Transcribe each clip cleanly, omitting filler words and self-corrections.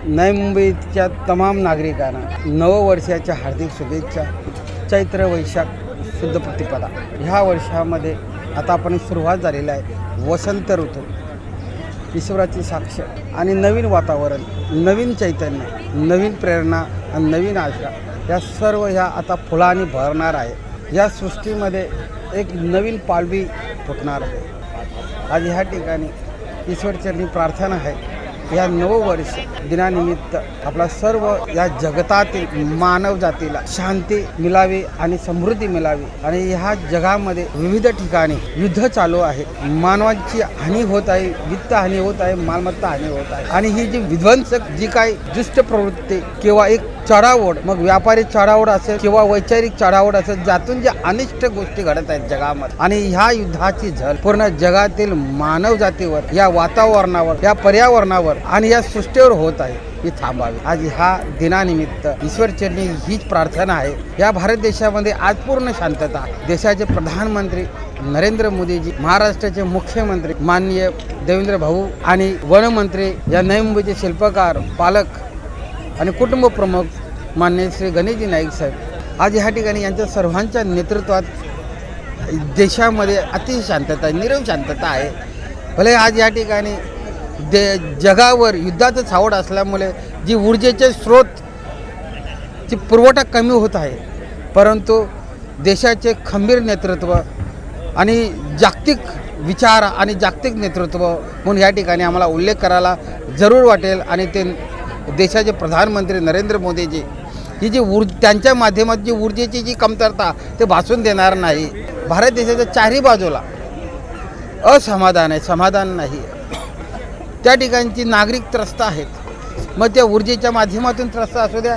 नवी मुंबईच्या तमाम नागरिकांना नववर्षाच्या हार्दिक शुभेच्छा। चैत्र वैशाख शुद्ध प्रतिपदा ह्या वर्षामध्ये आता आपण सुरुवात झालेली आहे। वसंत ऋतू, ईश्वराची साक्ष आणि नवीन वातावरण, नवीन चैतन्य, नवीन प्रेरणा आणि नवीन आशा या सर्व ह्या आता फुलांनी भरणार आहे। या सृष्टीमध्ये एक नवीन पालवी फुटणार आहे। आज ह्या ठिकाणी ईश्वरचरणी प्रार्थना आहे, या नववर्ष दिनानिमित्त आपला सर्व या जगतातील मानव जातीला शांती मिळावी आणि समृद्धी मिळावी। आणि ह्या जगामध्ये विविध ठिकाणी युद्ध चालू आहे, मानवाची हानी होत आहे, वित्त हानी होत आहे, मालमत्ता हानी होत आहे। आणि ही जी विध्वंसक जी काही दुष्ट प्रवृत्ती किंवा एक चढाओढ, मग व्यापारी चढाओढ असेल किंवा वैचारिक चढाओढ असेल, ज्यातून जे अनिष्ट गोष्टी घडत आहेत जगामध्ये, आणि ह्या युद्धाची झळ पूर्ण जगातील मानव जातीवर, या वातावरणावर, या पर्यावरणावर आणि या सृष्टीवर होत आहे, ही थांबावी। आज ह्या दिनानिमित्त ईश्वरचरणी हीच प्रार्थना आहे। या भारत देशामध्ये आज पूर्ण शांतता। देशाचे प्रधानमंत्री नरेंद्र मोदीजी, महाराष्ट्राचे मुख्यमंत्री माननीय देवेंद्र भाऊ आणि वनमंत्री, या नवी मुंबईचे शिल्पकार, पालक आणि कुटुंब प्रमुख माननीय श्री गणेशजी नाईक साहेब, आज ह्या ठिकाणी यांच्या सर्वांच्या नेतृत्वात देशामध्ये अतिशय शांतता आहे, नीरव शांतता आहे। भले आज या ठिकाणी जगावर युद्धाचं सावट असल्यामुळे जी ऊर्जेचे स्रोत ची पुरवठा कमी होत आहे, परंतु देशाचे खंबीर नेतृत्व आणि जागतिक विचार आणि जागतिक नेतृत्व म्हणून या ठिकाणी आम्हाला उल्लेख करायला जरूर वाटेल। आणि ते देशाचे प्रधानमंत्री नरेंद्र मोदीजी ही जी त्यांच्या माध्यमात जी ऊर्जेची जी कमतरता ते भासून देणार नाही। भारत देशाच्या चारही बाजूला असमाधान आहे, समाधान नाही। त्या ठिकाणची नागरिक त्रस्त आहेत, मग त्या ऊर्जेच्या माध्यमातून त्रस्त असू द्या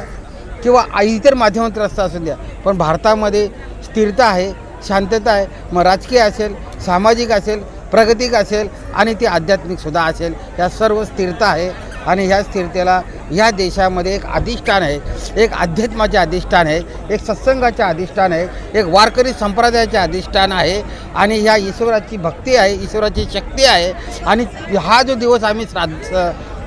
किंवा इतर माध्यमातून त्रस्त असू द्या, पण भारतामध्ये स्थिरता आहे, शांतता आहे। मग राजकीय असेल, सामाजिक असेल, प्रागतिक असेल आणि ती आध्यात्मिकसुद्धा असेल, या सर्व स्थिरता आहे। आणि ह्या स्थिरतेला ह्या देशामध्ये एक अधिष्ठान आहे, एक अध्यात्माचे अधिष्ठान आहे, एक सत्संगाचे अधिष्ठान आहे, एक वारकरी संप्रदायाचे अधिष्ठान आहे। आणि ह्या ईश्वराची भक्ती आहे, ईश्वराची शक्ती आहे। आणि हा जो दिवस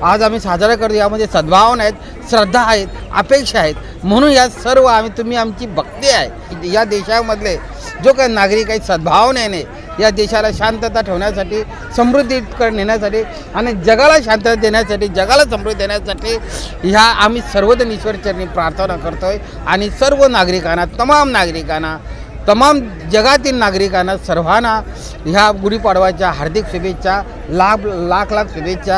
आज आम्ही साजरा करतो, यामध्ये सद्भावना आहेत, श्रद्धा आहेत, अपेक्षा आहेत। म्हणून या सर्व तुम्ही आमची भक्ती आहे। या देशामधले जो काही नागरिक आहेत, सद्भावनेने या देशाला शांतता ठेवण्यासाठी, समृद्धीकडे नेण्यासाठी आणि जगाला शांतता देण्यासाठी, जगाला समृद्धी देण्यासाठी ह्या आम्ही सर्वजण ईश्वरचरणी प्रार्थना करतो आहे। आणि सर्व नागरिकांना, तमाम जगातील नागरिकांना, सर्वांना ह्या गुढीपाडव्याच्या हार्दिक शुभेच्छा, लाख शुभेच्छा।